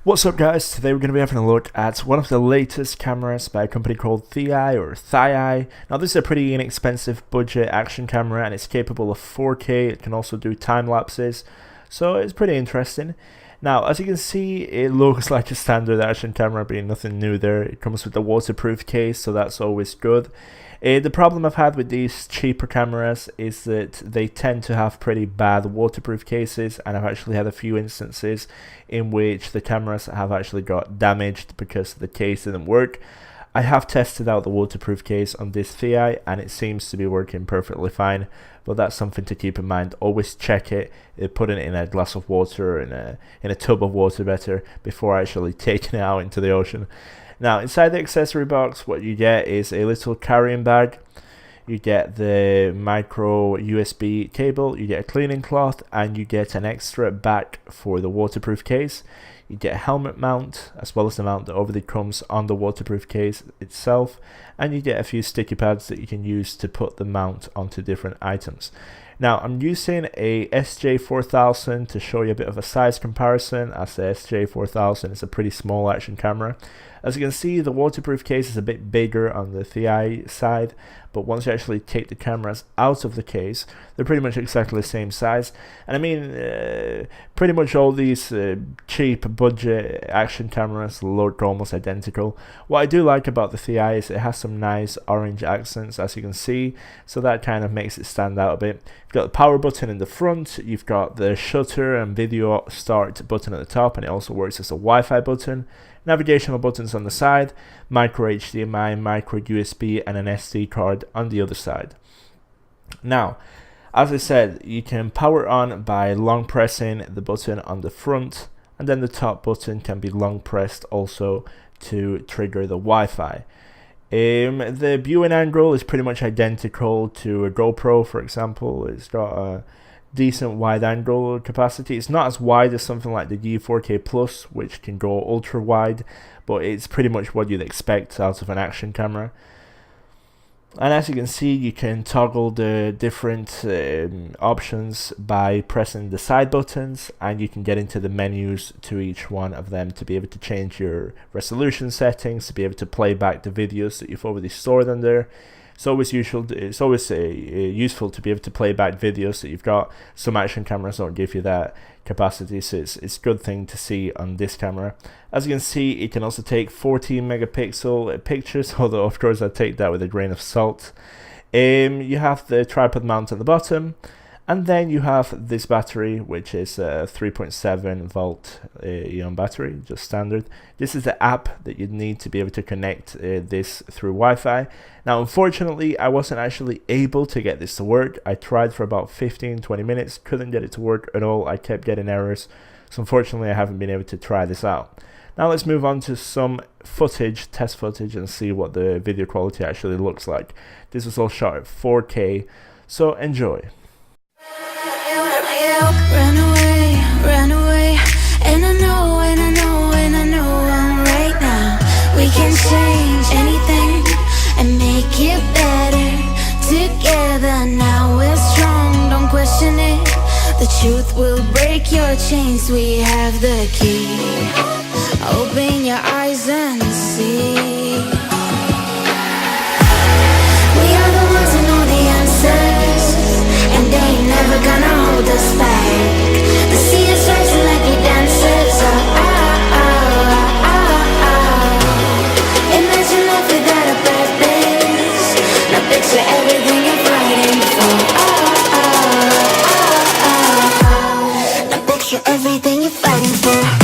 What's up guys, today we're going to be having a look at one of the latest cameras by a company called Thieye or Thieye. Now this is a pretty inexpensive budget action camera and it's capable of 4K, it can also do time lapses, so it's pretty interesting. Now as you can see, it looks like a standard action camera, being nothing new there. It comes with a waterproof case, so that's always good. The problem I've had with these cheaper cameras is that they tend to have pretty bad waterproof cases, and I've actually had a few instances in which the cameras have actually got damaged because the case didn't work. I have tested out the waterproof case on this Thieye and it seems to be working perfectly fine, but that's something to keep in mind. Always check it, put it in a glass of water, in a tub of water better, before actually taking it out into the ocean. Now inside the accessory box, what you get is a little carrying bag. You get the micro USB cable, you get a cleaning cloth, and you get an extra back for the waterproof case. You get a helmet mount, as well as the mount that already comes on the waterproof case itself, and you get a few sticky pads that you can use to put the mount onto different items. Now I'm using a SJ4000 to show you a bit of a size comparison, as the SJ4000 is a pretty small action camera. As you can see, the waterproof case is a bit bigger on the Thieye side, but once you actually take the cameras out of the case, they're pretty much exactly the same size. And I mean, pretty much all these cheap budget action cameras look almost identical. What I do like about the Thieye is it has some nice orange accents, as you can see, so that kind of makes it stand out a bit. You've got the power button in the front, you've got the shutter and video start button at the top, and it also works as a Wi-Fi button. Navigational buttons on the side, micro HDMI, micro USB, and an SD card on the other side. Now, as I said, you can power on by long pressing the button on the front, and then the top button can be long pressed also to trigger the Wi-Fi. The viewing angle is pretty much identical to a GoPro, for example. It's got a decent wide angle capacity. It's not as wide as something like the G4K Plus, which can go ultra wide, but it's pretty much what you'd expect out of an action camera. And as you can see, you can toggle the different options by pressing the side buttons, and you can get into the menus to each one of them to be able to change your resolution settings, to be able to play back the videos that you've already stored on there. It's always useful to be able to play back videos that you've got. Some action cameras don't give you that capacity, so it's a good thing to see on this camera. As you can see, it can also take 14 megapixel pictures, although of course I take that with a grain of salt. You have the tripod mount at the bottom, and then you have this battery, which is a 3.7 volt ion battery, just standard. This is the app that you'd need to be able to connect this through Wi-Fi. Now unfortunately, I wasn't actually able to get this to work. I tried for about 15-20 minutes, couldn't get it to work at all. I kept getting errors, so unfortunately I haven't been able to try this out. Now let's move on to some footage, test footage, and see what the video quality actually looks like. This was all shot at 4K, so enjoy. Run away, and I know I'm right now. We can change anything and make it better together. Now we're strong, don't question it. The truth will break your chains, we have the key. Open your eyes and see. We are the ones who know the answers, and they ain't never gonna hold us back. The sea is rising like we dancers. Imagine life without a purpose. Now picture everything you're fighting for. Now picture everything you're fighting for.